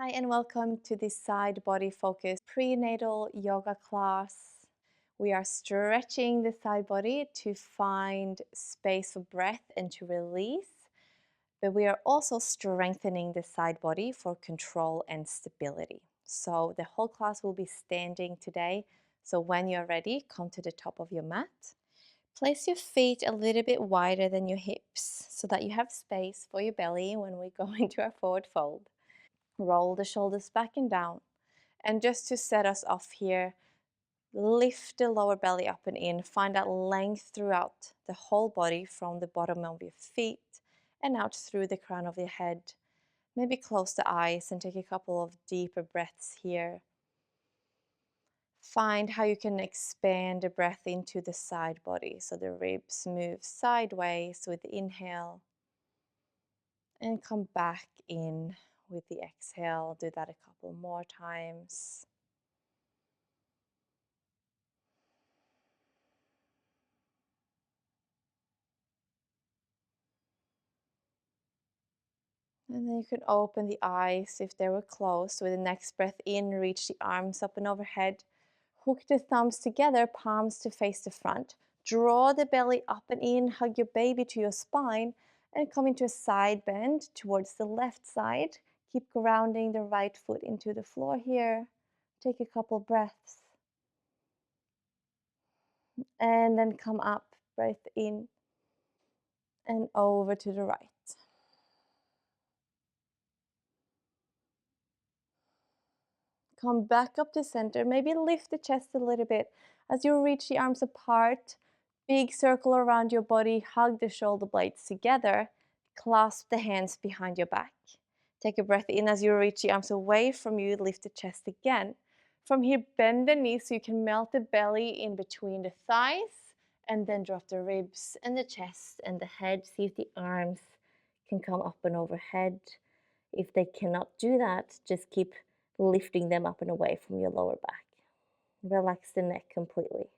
Hi, and welcome to this side body focus prenatal yoga class. We are stretching the side body to find space for breath and to release, but we are also strengthening the side body for control and stability. So the whole class will be standing today. So when you're ready, come to the top of your mat. Place your feet a little bit wider than your hips so that you have space for your belly when we go into our forward fold. Roll the shoulders back and down. And just to set us off here, lift the lower belly up and in. Find that length throughout the whole body from the bottom of your feet and out through the crown of your head. Maybe close the eyes and take a couple of deeper breaths here. Find how you can expand the breath into the side body so the ribs move sideways with the inhale and come back in with the exhale. Do that a couple more times. And then you can open the eyes if they were closed. With the next breath in, reach the arms up and overhead. Hook the thumbs together, palms to face the front. Draw the belly up and in, hug your baby to your spine, and come into a side bend towards the left side. Keep grounding the right foot into the floor here. Take a couple breaths. And then come up, breath in, and over to the right. Come back up to center. Maybe lift the chest a little bit. As you reach the arms apart, big circle around your body, hug the shoulder blades together, clasp the hands behind your back. Take a breath in as you reach the arms away from you, lift the chest again. From here, bend the knees so you can melt the belly in between the thighs, and then drop the ribs and the chest and the head. See if the arms can come up and overhead. If they cannot do that, just keep lifting them up and away from your lower back. Relax the neck completely.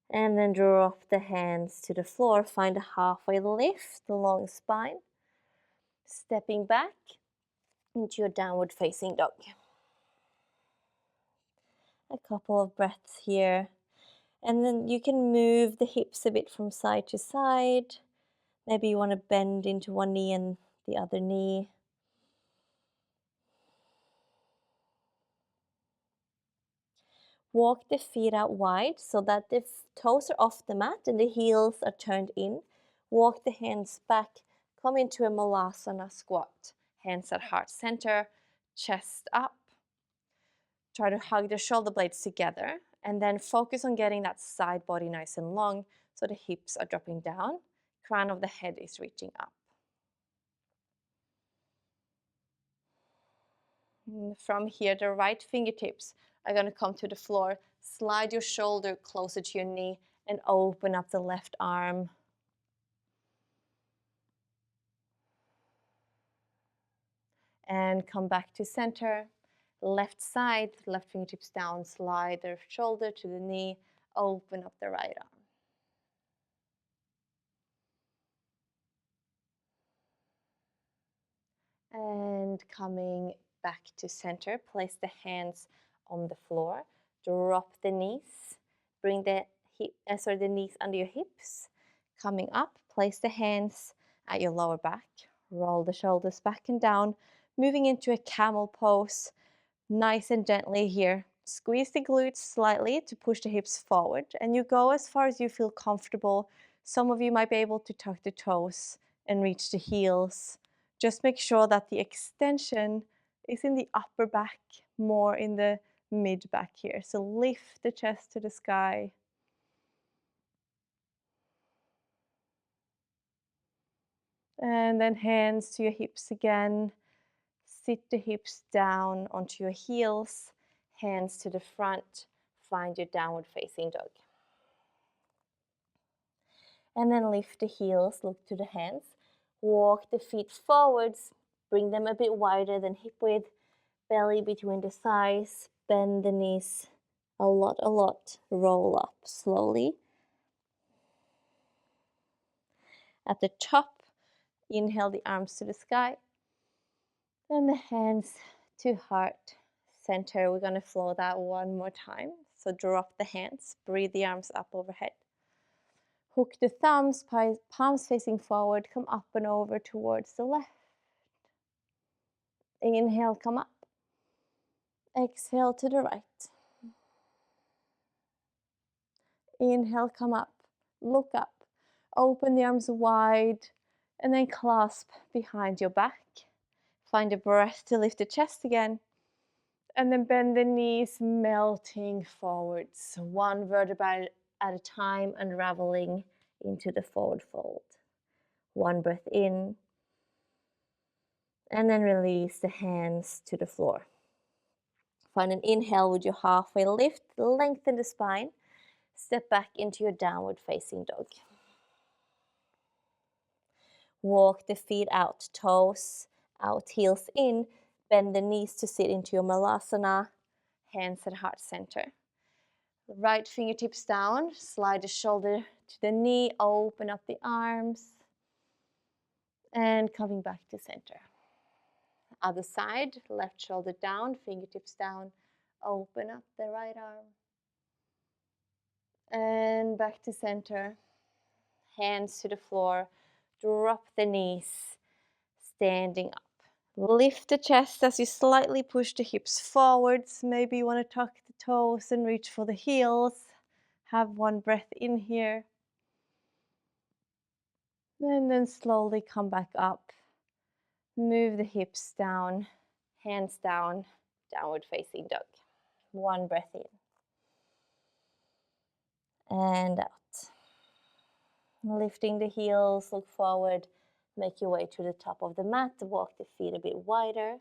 And then drop the hands to the floor. Find a halfway lift along the spine. Stepping back into your downward facing dog. A couple of breaths here. And then you can move the hips a bit from side to side. Maybe you want to bend into one knee and the other knee. Walk the feet out wide so that the toes are off the mat and the heels are turned in. Walk the hands back. Come into a Malasana squat. Hands at heart center, chest up. Try to hug the shoulder blades together and then focus on getting that side body nice and long so the hips are dropping down. Crown of the head is reaching up. From here, the right fingertips are going to come to the floor. Slide your shoulder closer to your knee and open up the left arm. And come back to center. Left side, left fingertips down, slide the shoulder to the knee, open up the right arm. And coming back to center, place the hands on the floor, drop the knees, bring the knees under your hips. Coming up, place the hands at your lower back, roll the shoulders back and down, moving into a camel pose, nice and gently here. Squeeze the glutes slightly to push the hips forward, and you go as far as you feel comfortable. Some of you might be able to tuck the toes and reach the heels. Just make sure that the extension is in the upper back, more in the mid back here. So lift the chest to the sky. And then hands to your hips again. Sit the hips down onto your heels, hands to the front. Find your downward facing dog. And then lift the heels, look to the hands. Walk the feet forwards, bring them a bit wider than hip width, belly between the thighs, bend the knees a lot, roll up slowly. At the top, inhale the arms to the sky. Then the hands to heart center. We're going to flow that one more time. So drop the hands, breathe the arms up overhead. Hook the thumbs, palms facing forward, come up and over towards the left. Inhale, come up. Exhale to the right. Inhale, come up. Look up. Open the arms wide and then clasp behind your back. Find a breath to lift the chest again. And then bend the knees, melting forwards. One vertebra at a time, unraveling into the forward fold. One breath in. And then release the hands to the floor. Find an inhale with your halfway lift, lengthen the spine. Step back into your downward facing dog. Walk the feet out, toes out, heels in. Bend the knees to sit into your malasana, hands at heart center. Right fingertips down, slide the shoulder to the knee, open up the arms, and coming back to center. Other side, left shoulder down, fingertips down, open up the right arm. And back to center. Hands to the floor, drop the knees, standing up. Lift the chest as you slightly push the hips forwards. Maybe you want to tuck the toes and reach for the heels. Have one breath in here. And then slowly come back up. Move the hips down, hands down, downward facing dog. One breath in. And out. Lifting the heels, look forward. Make your way to the top of the mat. Walk the feet a bit wider.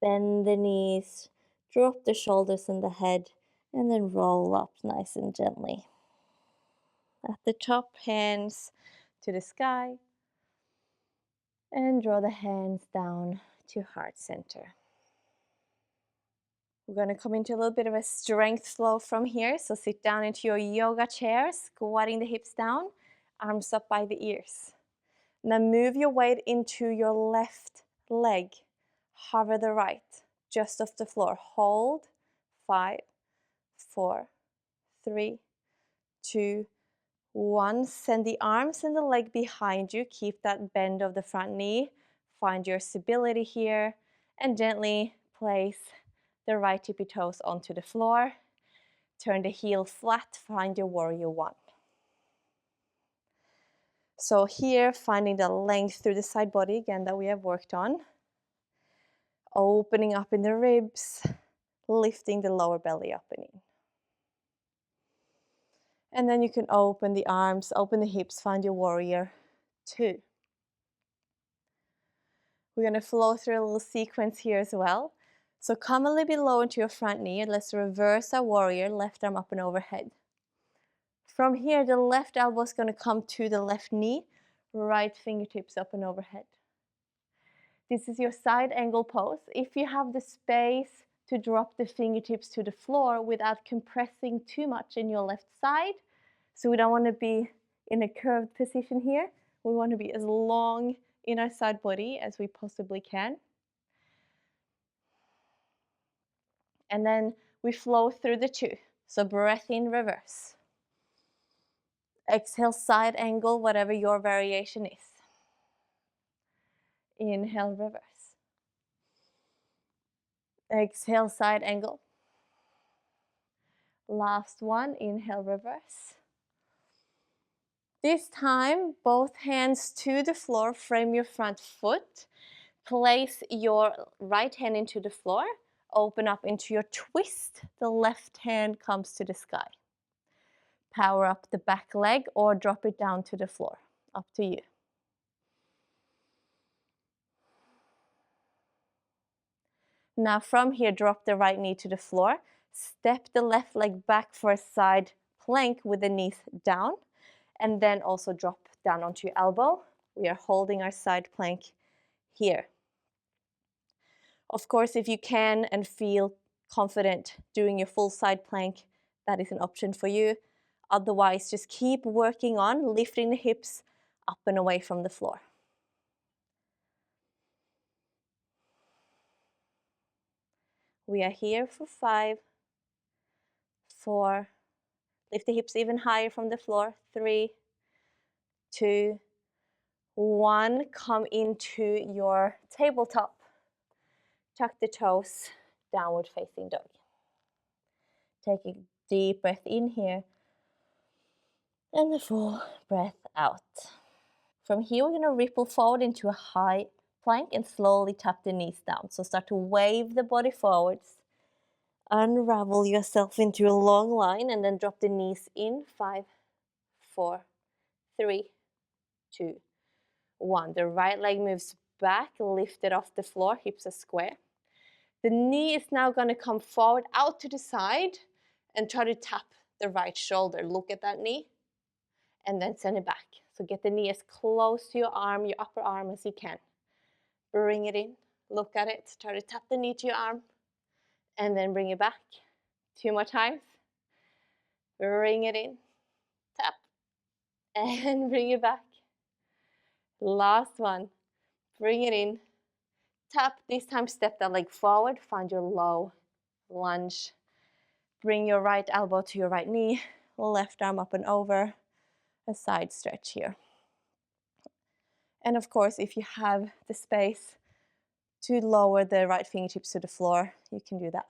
Bend the knees, drop the shoulders and the head, and then roll up nice and gently. At the top, hands to the sky. And draw the hands down to heart center. We're going to come into a little bit of a strength flow from here. So sit down into your yoga chair, squatting the hips down, arms up by the ears. Now move your weight into your left leg. Hover the right, just off the floor. Hold. 5, 4, 3, 2, 1. Send the arms and the leg behind you. Keep that bend of the front knee. Find your stability here and gently place the right tippy toes onto the floor. Turn the heel flat. Find your warrior one. So here, finding the length through the side body again that we have worked on. Opening up in the ribs, lifting the lower belly up and in. And then you can open the arms, open the hips, find your warrior two. We're going to flow through a little sequence here as well. So come a little bit low into your front knee and let's reverse our warrior, left arm up and overhead. From here, the left elbow is going to come to the left knee, right fingertips up and overhead. This is your side angle pose. If you have the space to drop the fingertips to the floor without compressing too much in your left side, so we don't want to be in a curved position here. We want to be as long in our side body as we possibly can. And then we flow through the two. So breath in, reverse. Exhale, side angle, whatever your variation is. Inhale, reverse. Exhale, side angle. Last one, inhale, reverse. This time, both hands to the floor, frame your front foot. Place your right hand into the floor. Open up into your twist. The left hand comes to the sky. Power up the back leg or drop it down to the floor. Up to you. Now from here, drop the right knee to the floor. Step the left leg back for a side plank with the knees down. And then also drop down onto your elbow. We are holding our side plank here. Of course, if you can and feel confident doing your full side plank, that is an option for you. Otherwise, just keep working on lifting the hips up and away from the floor. We are here for 5, 4, lift the hips even higher from the floor, 3, 2, 1. Come into your tabletop. Tuck the toes, downward facing dog. Take a deep breath in here and a full breath out. From here, we're going to ripple forward into a high plank and slowly tap the knees down. So start to wave the body forwards. Unravel yourself into a long line and then drop the knees in. 5, 4, 3, 2, 1. The right leg moves back, lift it off the floor, hips are square. The knee is now going to come forward out to the side and try to tap the right shoulder. Look at that knee and then send it back. So get the knee as close to your arm, your upper arm as you can. Bring it in, look at it, try to tap the knee to your arm and then bring it back. 2 more times. Bring it in, tap, and bring it back. Last one. Bring it in, tap. This time step that leg forward, find your low lunge. Bring your right elbow to your right knee, left arm up and over, a side stretch here. And of course, if you have the space to lower the right fingertips to the floor, you can do that.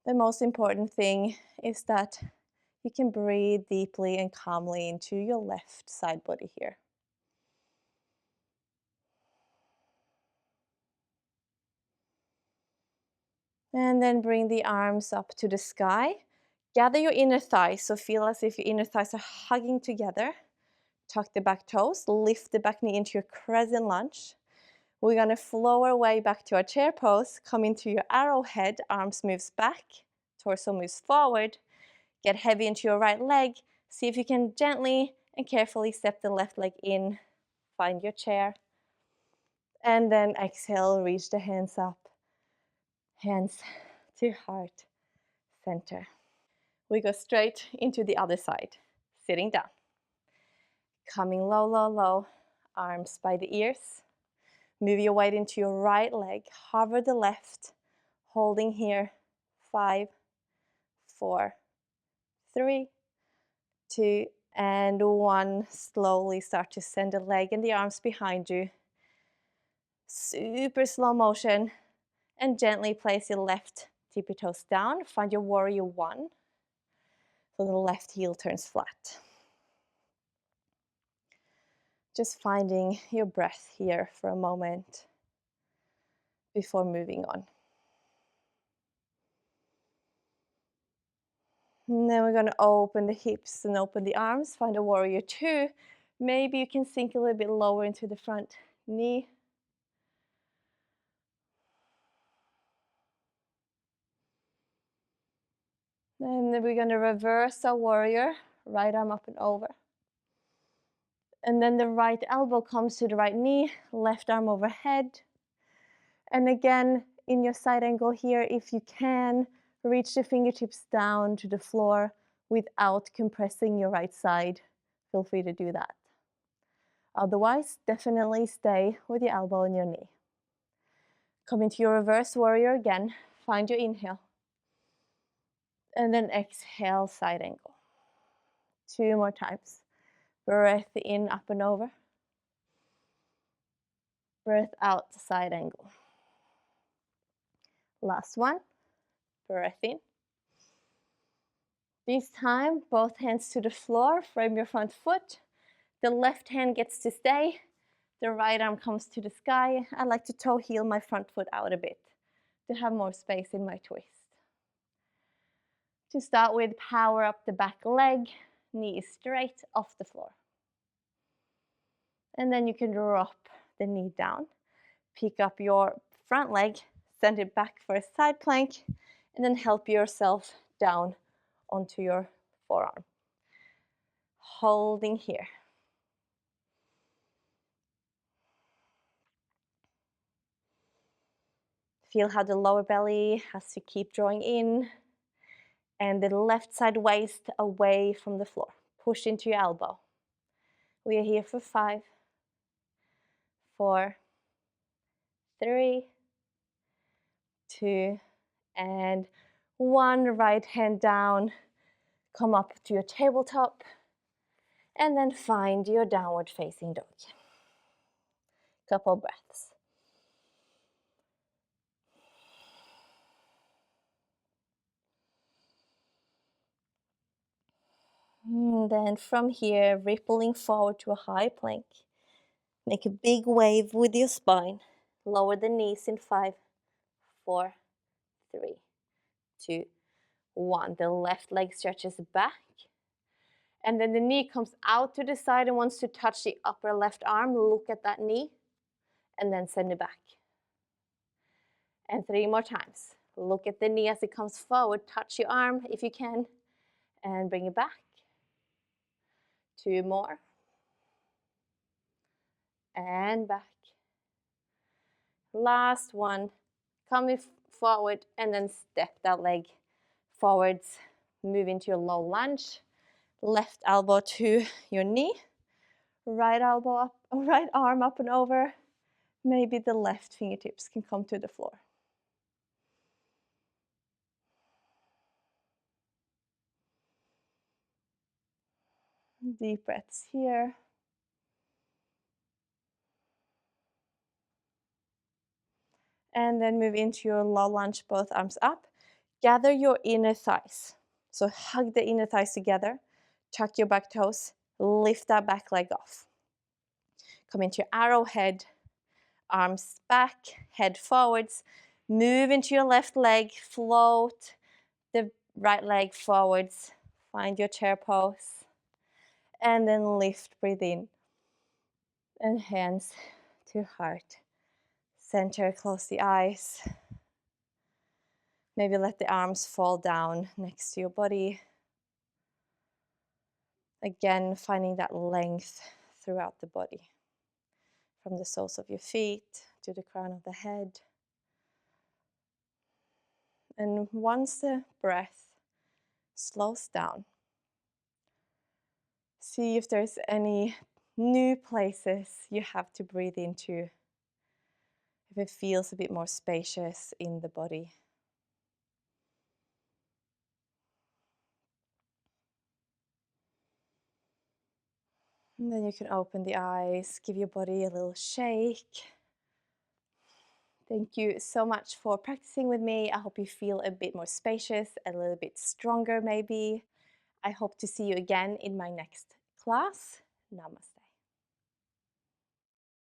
The most important thing is that you can breathe deeply and calmly into your left side body here. And then bring the arms up to the sky. Gather your inner thighs, so feel as if your inner thighs are hugging together. Tuck the back toes, lift the back knee into your crescent lunge. We're going to flow our way back to our chair pose. Come into your arrowhead, arms moves back, torso moves forward. Get heavy into your right leg. See if you can gently and carefully step the left leg in. Find your chair. And then exhale, reach the hands up. Hands to heart center. We go straight into the other side, sitting down. Coming low, low, low, arms by the ears. Move your weight into your right leg, hover the left, holding here, 5, 4, 3, 2, and 1. Slowly start to send the leg and the arms behind you. Super slow motion, and gently place your left tippy toes down. Find your warrior 1, so the left heel turns flat. Just finding your breath here for a moment before moving on. And then we're going to open the hips and open the arms. Find a warrior 2. Maybe you can sink a little bit lower into the front knee. And then we're going to reverse our warrior. Right arm up and over. And then the right elbow comes to the right knee. Left arm overhead. And again, in your side angle here, if you can, reach the fingertips down to the floor without compressing your right side. Feel free to do that. Otherwise, definitely stay with your elbow on your knee. Come into your reverse warrior again. Find your inhale. And then exhale, side angle. 2 more times. Breath in, up and over. Breath out, side angle. Last one. Breath in. This time, both hands to the floor. Frame your front foot. The left hand gets to stay. The right arm comes to the sky. I like to toe heel my front foot out a bit to have more space in my twist. To start with, power up the back leg. Knee is straight off the floor. And then you can drop the knee down. Pick up your front leg, send it back for a side plank, and then help yourself down onto your forearm. Holding here. Feel how the lower belly has to keep drawing in and the left side waist away from the floor. Push into your elbow. We are here for 5, 4, 3, 2, and 1. Right hand down, come up to your tabletop, and then find your downward facing dog. Couple breaths. And then from here, rippling forward to a high plank. Make a big wave with your spine. Lower the knees in 5, 4, 3, 2, 1. The left leg stretches back. And then the knee comes out to the side and wants to touch the upper left arm. Look at that knee. And then send it back. And 3 more times. Look at the knee as it comes forward. Touch your arm if you can. And bring it back. 2 more. And back. Last one. Coming forward and then step that leg forwards. Move into your low lunge. Left elbow to your knee. Right elbow up, right arm up and over. Maybe the left fingertips can come to the floor. Deep breaths here. And then move into your low lunge, both arms up. Gather your inner thighs. So hug the inner thighs together. Tuck your back toes. Lift that back leg off. Come into your arrowhead. Arms back, head forwards. Move into your left leg. Float the right leg forwards. Find your chair pose. And then lift, breathe in. And hands to heart. Center, close the eyes. Maybe let the arms fall down next to your body. Again, finding that length throughout the body. From the soles of your feet to the crown of the head. And once the breath slows down, see if there's any new places you have to breathe into. If it feels a bit more spacious in the body. And then you can open the eyes, give your body a little shake. Thank you so much for practicing with me. I hope you feel a bit more spacious, a little bit stronger maybe. I hope to see you again in my next class. Namaste.